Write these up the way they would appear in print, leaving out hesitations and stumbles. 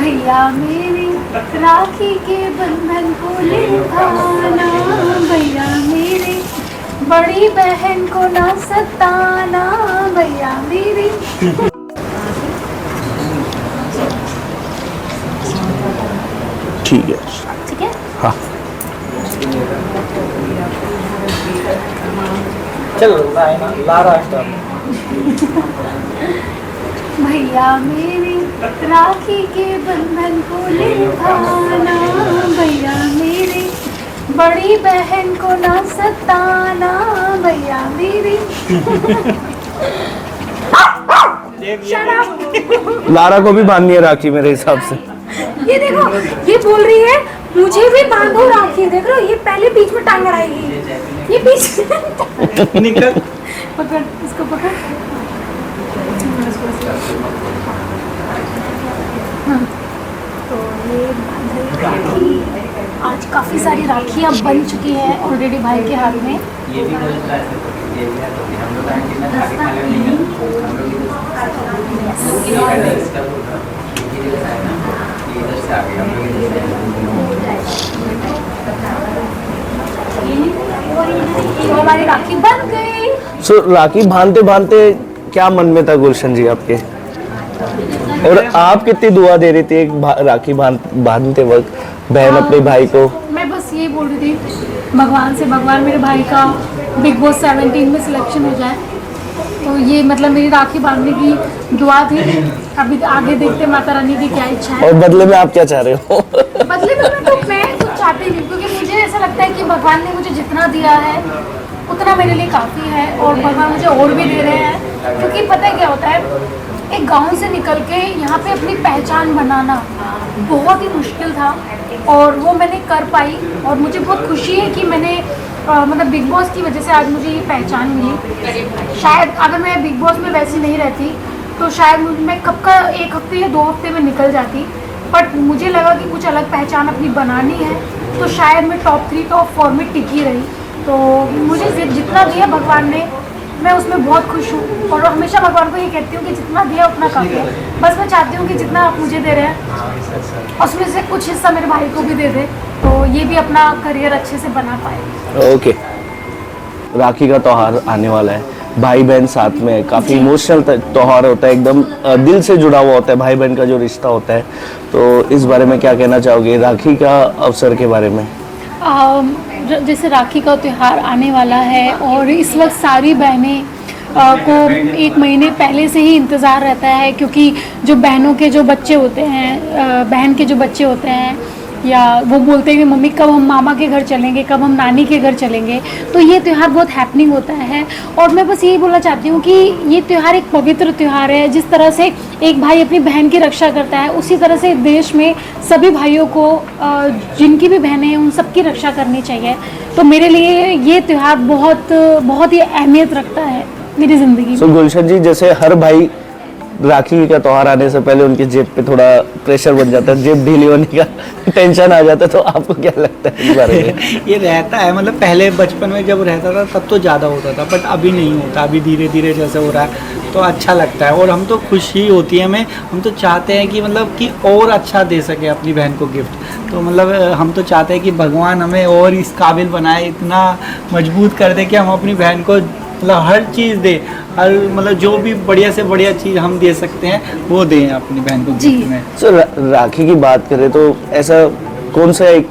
भैया मेरे राखी के बंधन को निभाना, भैया मेरे बड़ी बहन को ना सताना, भैया मेरी। ठीक है। ठीक है। हाँ चलो लारा भैया मेरे राखी के बंधन को निभाना, भैया मेरे बड़ी बहन को ना सताना, भैया मेरी। लारा को भी बांधनी है राखी मेरे हिसाब से। ये देखो, ये बोल रही है मुझे भी बांधो राखी। देख रहे हो, ये पहले बीच में टांग अड़ाएगी, ये बीच निकल। पकड़ इसको, पकड़। हाँ, तो ये राखी, आज काफ़ी सारी राखियाँ बन चुकी हैं ऑलरेडी भाई के हाथ में। ये भी तो हमारी राखी बन गई। राखी बांधते बांधते क्या मन में था गुलशन जी आपके, और आप कितनी दुआ दे रही थी एक राखी बांधते वक्त बहन अपने भाई को? मैं बस ये बोल रही थी भगवान से, भगवान मेरे भाई का बिग बॉस 17 में सिलेक्शन हो जाए। तो ये मतलब मेरी राखी बांधने की दुआ थी। अभी आगे देखते माता रानी की क्या इच्छा है। और बदले में आप क्या चाह रहे हो? बदले में मैं कुछ चाहती नहीं, क्योंकि मुझे ऐसा लगता है कि भगवान ने मुझे जितना दिया है उतना मेरे लिए काफ़ी है, और भगवान मुझे और भी दे रहे हैं। क्योंकि पता है क्या होता है, एक गांव से निकल के यहाँ पे अपनी पहचान बनाना बहुत ही मुश्किल था, और वो मैंने कर पाई। और मुझे बहुत खुशी है कि मैंने मतलब बिग बॉस की वजह से आज मुझे ये पहचान मिली। शायद अगर मैं बिग बॉस में वैसी नहीं रहती तो शायद मैं कब का 1 हफ्ते या 2 हफ्ते में निकल जाती। बट मुझे लगा कि कुछ अलग पहचान अपनी बनानी है, तो शायद मैं टॉप 3 टॉप 4 में टिकी रही। तो मुझे जितना दिया भगवान ने, मैं उसमें बहुत खुश हूँ। और हमेशा भगवान को ये कहती हूँ कि जितना दिया उतना काफ़ी है। बस मैं चाहती हूँ कि जितना आप मुझे दे रहे हैं उसमें से कुछ हिस्सा मेरे भाई को भी दे दे, तो ये भी अपना करियर अच्छे से बना पाए। ओके, राखी का त्योहार आने वाला है, भाई बहन साथ में, काफ़ी इमोशनल त्योहार होता है, एकदम दिल से जुड़ा हुआ होता है भाई बहन का जो रिश्ता होता है। तो इस बारे में क्या कहना चाहोगे राखी का अवसर के बारे में? जैसे राखी का त्यौहार आने वाला है, और इस वक्त सारी बहनें को 1 महीने पहले से ही इंतज़ार रहता है, क्योंकि जो बहनों के जो बच्चे होते हैं, बहन के जो बच्चे होते हैं, या वो बोलते हैं कि मम्मी कब हम मामा के घर चलेंगे, कब हम नानी के घर चलेंगे। तो ये त्यौहार बहुत हैपनिंग होता है। और मैं बस यही बोलना चाहती हूँ कि ये त्यौहार एक पवित्र त्यौहार है। जिस तरह से एक भाई अपनी बहन की रक्षा करता है, उसी तरह से देश में सभी भाइयों को, जिनकी भी बहनें हैं, उन सबकी रक्षा करनी चाहिए। तो मेरे लिए ये त्यौहार बहुत बहुत ही अहमियत रखता है मेरी ज़िंदगी में। गुलशन जी, जैसे हर भाई राखी का त्योहार आने से पहले उनकी जेब पे थोड़ा प्रेशर बन जाता है, जेब ढीली होने का टेंशन आ जाता है, तो आपको क्या लगता है इस बारे में? ये रहता है, मतलब पहले बचपन में जब रहता था तब तो ज़्यादा होता था, बट अभी नहीं होता। अभी धीरे धीरे जैसे हो रहा है तो अच्छा लगता है, और हम तो खुशी होती है हमें। हम तो चाहते हैं कि मतलब कि और अच्छा दे सके अपनी बहन को गिफ्ट। तो मतलब हम तो चाहते हैं कि भगवान हमें और इस काबिल बनाए, इतना मजबूत कर दे कि हम अपनी बहन को मतलब हर चीज़ दे, हर मतलब जो भी बढ़िया से बढ़िया चीज़ हम दे सकते हैं वो दें अपनी बहन को गिफ्ट में। सर, राखी की बात करें तो ऐसा कौन सा एक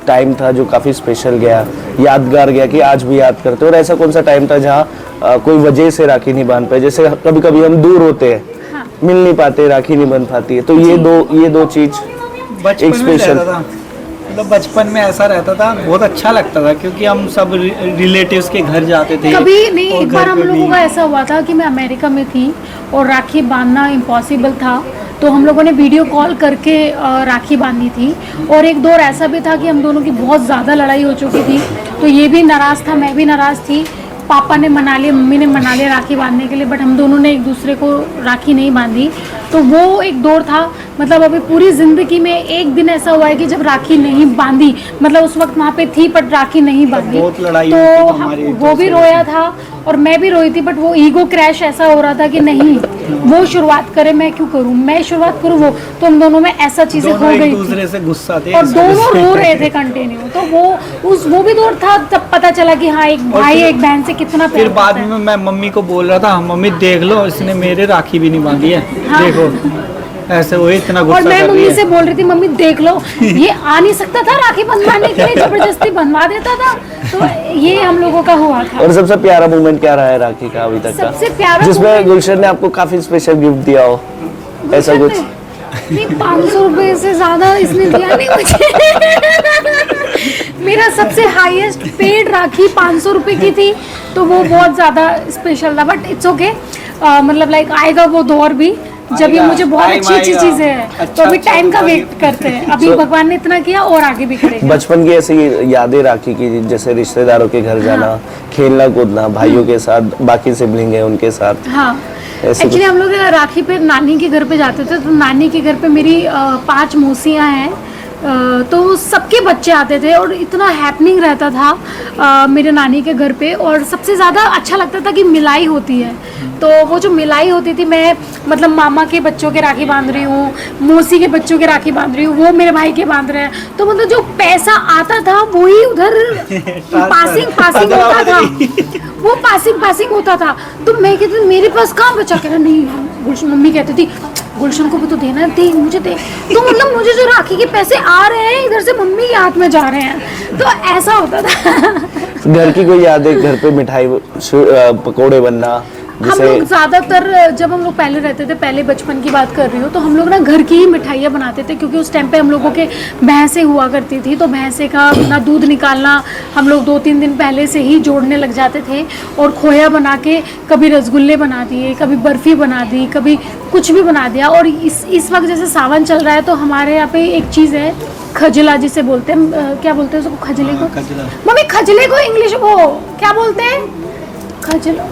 टाइम था जो काफ़ी स्पेशल गया, यादगार गया, कि आज भी याद करते हो? और ऐसा कौन सा टाइम था जहाँ कोई वजह से राखी नहीं बांध पाए? जैसे कभी कभी हम दूर होते हैं, हाँ। मिल नहीं पाते, राखी नहीं बन पाती है, तो ये दो चीज़ एक स्पेशल। मतलब बचपन में ऐसा रहता था, बहुत अच्छा लगता था, क्योंकि हम सब रिलेटिव्स के घर जाते थे। कभी नहीं, एक बार हम लोगों का ऐसा हुआ था कि मैं अमेरिका में थी और राखी बांधना इम्पॉसिबल था, तो हम लोगों ने वीडियो कॉल करके राखी बांधी थी। और एक दौर ऐसा भी था कि हम दोनों की बहुत ज़्यादा लड़ाई हो चुकी थी, तो ये भी नाराज़ था, मैं भी नाराज़ थी। पापा ने मना लिया, मम्मी ने मना लिया राखी बांधने के लिए, बट हम दोनों ने एक दूसरे को राखी नहीं बांधी। तो वो एक दौर था मतलब अभी पूरी ज़िंदगी में एक दिन ऐसा हुआ है कि जब राखी नहीं बांधी, मतलब उस वक्त वहाँ पे थी बट राखी नहीं बांधी, बहुत लड़ाई तो हुई थी हमारी एक वो भी दूसरे रोया था और मैं भी रोई थी। बट वो ईगो क्रैश ऐसा हो रहा था कि नहीं, वो शुरुआत करे, मैं क्यों करूँ, मैं शुरुआत करूँ वो, तो हम दोनों में ऐसा चीज़ें हो दोनों गई एक थी दूसरे से गुस्सा थे और इस दोनों वजह से। रो रहे थे कंटिन्यू। तो वो भी दौर था जब पता चला कि हाँ एक और भाई फिर- एक बहन से कितना फिर प्यार बाद करता है। में मैं मम्मी को बोल रहा था, मम्मी देख लो इसने मेरे राखी भी नहीं बांधी है, हाँ। देखो ऐसे वो इतना और गुस्सा मैं कर रही मम्मी है। से बोल रही थी, मम्मी देख लो ये आ नहीं सकता था राखी बंधवाने के लिए, जबरदस्ती बनवा देता था। तो ये हम लोगों का हुआ था। और सबसे प्यारा मोमेंट क्या रहा है राखी का अभी तक का, सबसे प्यारा जिसमें moment- गुलशन ने आपको काफी स्पेशल गिफ्ट दिया हो, ऐसा कुछ? नहीं, 500 रुपए से ज्यादा इसने दिया नहीं मुझे। मेरा सबसे हाईएस्ट पेड राखी 500 रुपए की थी, तो वो बहुत ज्यादा स्पेशल था। बट इट्स ओके, मतलब लाइक आएगा वो दौर भी जब ये आएगा, मुझे बहुत टाइम अच्छी अच्छी आएगा। चीजें हैं, तो अच्छा अभी अच्छा टाइम का होगा वेट ये। करते हैं। अभी So- भगवान ने इतना किया और आगे भी करेगा। बचपन की ऐसी यादें राखी की, जैसे रिश्तेदारों के घर जाना, खेलना कूदना, भाइयों के साथ, बाकी सिबलिंग है उनके साथ, हाँ, ऐसे एक्चुअली कुछ? हम लोग राखी पे नानी के घर पे जाते थे, तो नानी के घर पे मेरी 5 मौसियाँ हैं, तो सबके बच्चे आते थे और इतना हैपनिंग रहता था मेरे नानी के घर पे। और सबसे ज़्यादा अच्छा लगता था कि मिलाई होती है, तो वो जो मिलाई होती थी, मैं मतलब मामा के बच्चों के राखी बांध रही हूँ, मौसी के बच्चों के राखी बांध रही हूँ, वो मेरे भाई के बांध रहे हैं, तो मतलब जो पैसा आता था वही उधर पासिंग होता था, वो पासिंग होता था। तो मैं कहती थी मेरे पास कहाँ बचा, कह रहा नहीं, गुलशन, मम्मी कहती थी गुलशन को भी तो देना है, दे मुझे दे। तो मतलब मुझे जो राखी के पैसे आ रहे हैं इधर से मम्मी के हाथ में जा रहे हैं, तो ऐसा होता था। घर की कोई यादें, घर पे मिठाई, पकोड़े बनना, हम जैसे लोग ज़्यादातर जब हम लोग पहले रहते थे, पहले बचपन की बात कर रही हूँ, तो हम लोग ना घर की ही मिठाइयाँ बनाते थे, क्योंकि उस टाइम पे हम लोगों के भैंसें हुआ करती थी, तो भैंसे का अपना दूध निकालना हम लोग 2-3 दिन पहले से ही जोड़ने लग जाते थे। और खोया बना के कभी रसगुल्ले बना दिए, कभी बर्फ़ी बना दी, कभी कुछ भी बना दिया। और इस वक्त जैसे सावन चल रहा है, तो हमारे यहाँ पे एक चीज़ है खजला, जिसे बोलते हैं, क्या बोलते हैं उसको, खजले को? खजला। मम्मी खजले को इंग्लिश वो क्या बोलते हैं? खजला,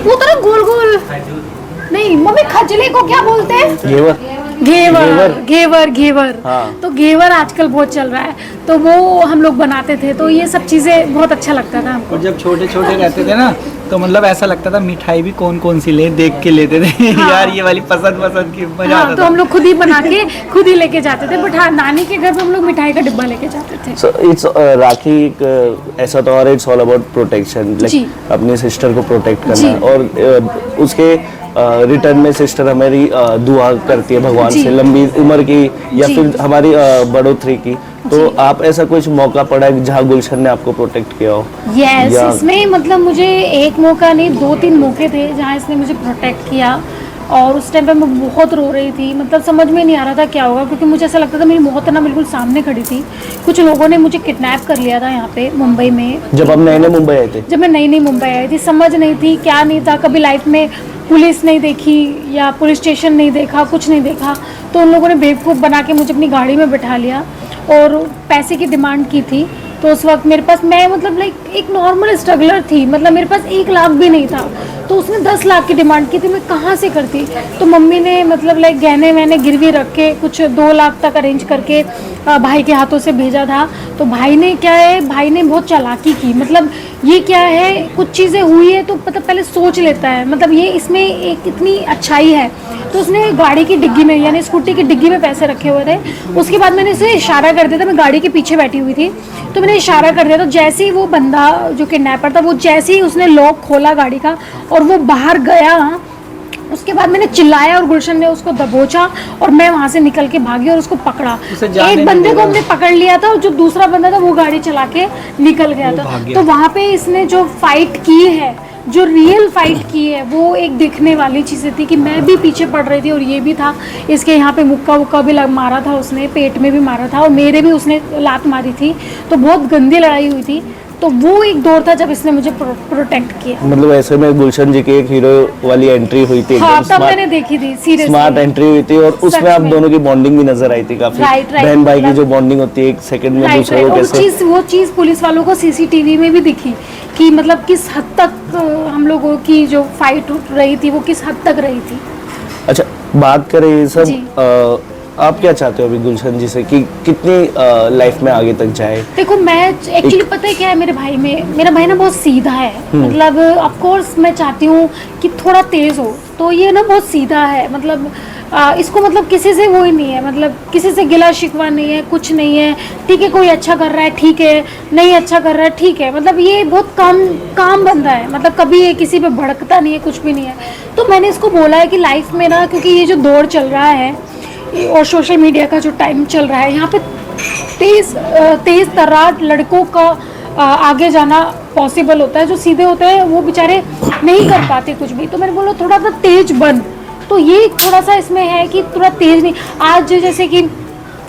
वो तो ना गोल गोल, नहीं मम्मी खजले को क्या बोलते हैं? घेवर। घेवर। हाँ। तो घेवर आजकल बहुत चल रहा है, तो वो हम लोग बनाते थे, तो ये सब चीज़ें बहुत अच्छा लगता था हमको। और जब छोटे छोटे रहते थे ना, तो मतलब ऐसा लगता था मिठाई भी कौन कौन सी ले, देख के लेते थे। हाँ। यार ये वाली पसंद की मजा हाँ, आता तो था। हम लोग खुद ही बना के खुद ही लेके जाते थे। बट हाँ, नानी के घर पे हम लोग मिठाई का डिब्बा लेके जाते थे। So it's राखी एक ऐसा त्योहार है, इट्स ऑल अबाउट प्रोटेक्शन, जी। लाइक अपनी सिस्टर को प्रोटेक्ट जी। करना। और उसके रिटर्न में सिस्टर हमारी दुआ करती है भगवान जी। से लंबी उम्र की, या जी। फिर हमारी बढ़ोतरी की। तो जी। आप ऐसा कुछ मौका पड़ा है जहाँ गुलशन ने आपको प्रोटेक्ट किया हो? यस, या- इसमें मतलब मुझे एक मौका नहीं, 2-3 मौके थे जहाँ इसने मुझे प्रोटेक्ट किया। और उस टाइम पे मैं बहुत रो रही थी, मतलब समझ में नहीं आ रहा था क्या होगा, क्योंकि मुझे ऐसा लगता था मेरी मौत ना बिल्कुल सामने खड़ी थी। कुछ लोगों ने मुझे किडनैप कर लिया था यहाँ पे मुंबई में, जब आप नए नए मुंबई आए थे? जब मैं नई मुंबई आई थी। समझ नहीं थी क्या नहीं था, कभी लाइफ में पुलिस नहीं देखी या पुलिस स्टेशन नहीं देखा, कुछ नहीं देखा। तो उन लोगों ने बेवकूफ़ बना के मुझे अपनी गाड़ी में बिठा लिया और पैसे की डिमांड की थी। तो उस वक्त मेरे पास, मैं मतलब लाइक एक नॉर्मल स्ट्रगलर थी, मतलब मेरे पास 1 लाख भी नहीं था। तो उसने 10 लाख की डिमांड की थी, मैं कहाँ से करती। तो मम्मी ने मतलब लाइक गहने वहने गिरवी रख के कुछ 2 लाख तक अरेंज करके भाई के हाथों से भेजा था। तो भाई ने क्या है, भाई ने बहुत चालाकी की, मतलब ये क्या है, कुछ चीज़ें हुई है तो मतलब पहले सोच लेता है, मतलब ये इसमें एक इतनी अच्छाई है। तो उसने गाड़ी की डिग्गी में, यानी स्कूटी की डिग्गी में पैसे रखे हुए थे। उसके बाद मैंने उसे इशारा कर दिया था, मैं गाड़ी के पीछे बैठी हुई थी, तो मैंने इशारा कर दिया। तो जैसे ही वो बंदा जो किडनैपर था, वो जैसे ही उसने लॉक खोला गाड़ी का और वो बाहर गया, उसके बाद मैंने चिल्लाया और गुलशन ने उसको दबोचा और मैं वहाँ से निकल के भागी और उसको पकड़ा। उसे जाने एक नहीं बंदे को दिया। हमने पकड़ लिया था और जो दूसरा बंदा था वो गाड़ी चला के निकल गया वो था। भाग गया। तो वहाँ पे इसने जो फाइट की है, जो रियल फाइट की है, वो एक देखने वाली चीज़ें थी कि मैं भी पीछे पड़ रही थी और ये भी था। इसके यहाँ पे मुक्का वुक्का भी मारा था उसने, पेट में भी मारा था और मेरे भी उसने लात मारी थी। तो बहुत गंदी लड़ाई हुई थी। तो वो एक दौर था जब इसने मुझे प्रोटेक्ट किया। मतलब ऐसे में गुलशन जी की एक हीरो वाली एंट्री हुई थी, हाँ, एकदम तब मैंने देखी थी, सीरियसली स्मार्ट एंट्री हुई थी। और उसमें सच आप में। दोनों की बॉन्डिंग भी नजर आई थी काफी। राइट, राइट, बहन भाई की मतलब- जो बॉन्डिंग होती है, एक सेकंड में राइट, दूसरे को और कैसे। वो चीज़ पुलिस वालों को सीसीटीवी में भी दिखी कि मतलब किस हद तक हम लोगों की जो फाइट रही थी वो किस हद तक रही थी। अच्छा, बात करें ये सब जी। आप क्या चाहते हो अभी गुलशन जी से कि कितनी लाइफ में आगे तक जाए? देखो मैं एक्चुअली पता है क्या है मेरे भाई में, मेरा भाई ना बहुत सीधा है, मतलब ऑफ कोर्स मैं चाहती हूँ कि थोड़ा तेज हो, तो ये ना बहुत सीधा है, मतलब इसको मतलब किसी से वो ही नहीं है, मतलब किसी से गिला शिकवा नहीं है, कुछ नहीं है, ठीक है कोई अच्छा कर रहा है ठीक है, नहीं अच्छा कर रहा है ठीक है, मतलब ये बहुत काम बंदा है, मतलब कभी ये किसी पे भड़कता नहीं है, कुछ भी नहीं है। तो मैंने इसको बोला है कि लाइफ में ना, क्योंकि ये जो दौर चल रहा है और सोशल मीडिया का जो टाइम चल रहा है, यहाँ पे तेज तर्रार लड़कों का आगे जाना पॉसिबल होता है, जो सीधे होते हैं वो बेचारे नहीं कर पाते कुछ भी। तो मैंने बोला थोड़ा सा तेज बन, तो ये थोड़ा सा इसमें है कि थोड़ा तेज नहीं। आज जैसे कि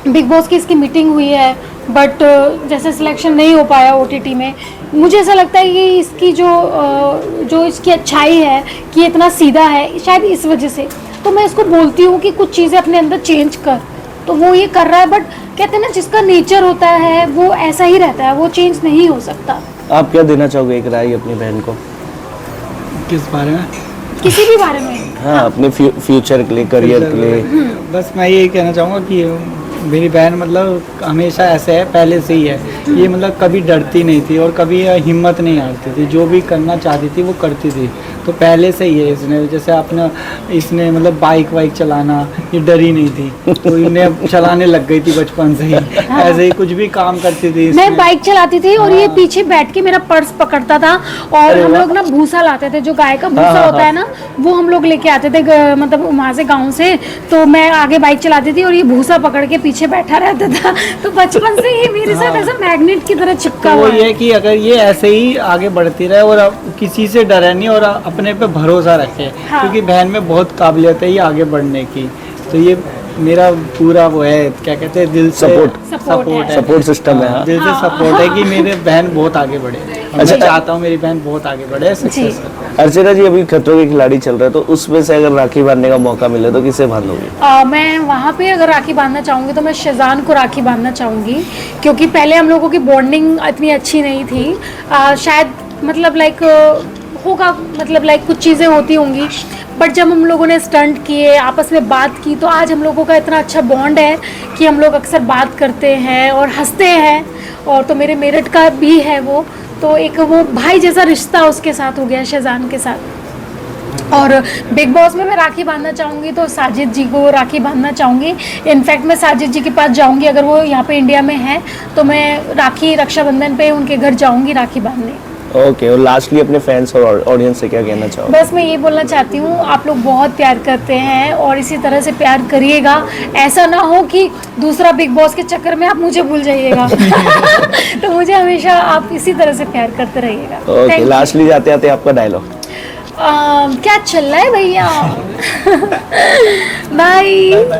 बिग बॉस की इसकी मीटिंग हुई है, बट जैसे सिलेक्शन नहीं हो पाया OTT में, मुझे ऐसा लगता है कि इसकी जो इसकी अच्छाई है कि इतना सीधा है, शायद इस वजह से। तो मैं इसको बोलती हूँ कि कुछ चीज़ें अपने अंदर चेंज कर, तो वो ये कर रहा है, बट कहते हैं ना जिसका नेचर होता है वो ऐसा ही रहता है, वो चेंज नहीं हो सकता। आप क्या देना चाहोगे एक राय अपनी बहन को? किस बारे में? किसी भी बारे में। हाँ, अपने फ्यूचर के लिए, करियर के लिए। बस मैं यही कहना चाहूँगा कि मेरी बहन मतलब हमेशा ऐसे है, पहले से ही है, ये मतलब कभी डरती नहीं थी और कभी हिम्मत नहीं हारती थी, जो भी करना चाहती थी वो करती थी। तो पहले से ही है इसने, जैसे आपने इसने मतलब बाइक वाइक चलाना, ये डरी नहीं थी, तो इन्हें चलाने लग गई थी बचपन से ही। ऐसे ही कुछ भी काम करती थी मैं बाइक चलाती थी और ये पीछे बैठ के मेरा पर्स पकड़ता था, और हम लोग ना भूसा लाते थे, जो गाय का भूसा होता है ना, वो हम लोग लेके आते थे मतलब वहाँ से गाँव से, तो मैं आगे बाइक चलाती थी और ये भूसा पकड़ के पीछे बैठा रहता था। तो बचपन से ये मेरे साथ ऐसा मैग्नेट की तरह चिपका तो वो हुआ ये है। कि अगर ये ऐसे ही आगे बढ़ती रहे और अब किसी से डरे नहीं और अपने पे भरोसा रखे, हाँ। क्योंकि बहन में बहुत काबिलियत है ये आगे बढ़ने की, तो ये मेरा पूरा वो है, क्या कहते हैं, दिल से सपोर्ट है। सपोर्ट सिस्टम है। हाँ। दिल से सपोर्ट है कि मेरे बहन बहुत आगे बढ़े। मैं चाहता हूँ मेरी बहन बहुत आगे बढ़े, सक्सेस करे। अर्चना जी, अभी खतरों के खिलाड़ी चल रहा है, तो उसमें से अगर राखी बांधने का मौका मिले तो किसे बांधोगे? मैं वहाँ पे अगर राखी बांधना चाहूँगी तो मैं शेजान को राखी बांधना चाहूँगी, क्योंकि पहले हम लोगों की बॉन्डिंग इतनी अच्छी नहीं थी। शायद मतलब लाइक होगा, मतलब लाइक कुछ चीज़ें होती होंगी, बट जब हम लोगों ने स्टंट किए, आपस में बात की, तो आज हम लोगों का इतना अच्छा बॉन्ड है कि हम लोग अक्सर बात करते हैं और हंसते हैं। और तो मेरे मेरठ का भी है वो, तो एक वो भाई जैसा रिश्ता उसके साथ हो गया, शेजान के साथ। और बिग बॉस में मैं राखी बांधना चाहूँगी तो साजिद जी को राखी बांधना चाहूँगी। इनफैक्ट मैं साजिद जी के पास जाऊँगी, अगर वो यहाँ पे इंडिया में है तो मैं राखी रक्षाबंधन पे उनके घर जाऊँगी राखी बांधने। ओके, और लास्टली अपने फैंस और ऑडियंस से क्या कहना चाहोगे? बस मैं ये बोलना चाहती हूँ, आप लोग बहुत प्यार करते हैं और इसी तरह से प्यार करिएगा। ऐसा ना हो कि दूसरा बिग बॉस के चक्कर में आप मुझे भूल जाइएगा। तो मुझे हमेशा आप इसी तरह से प्यार करते रहिएगा। Okay, Thank you। लास्टली जाते आते आपका डायलॉग। क्या चल रहा है भैया? बाय।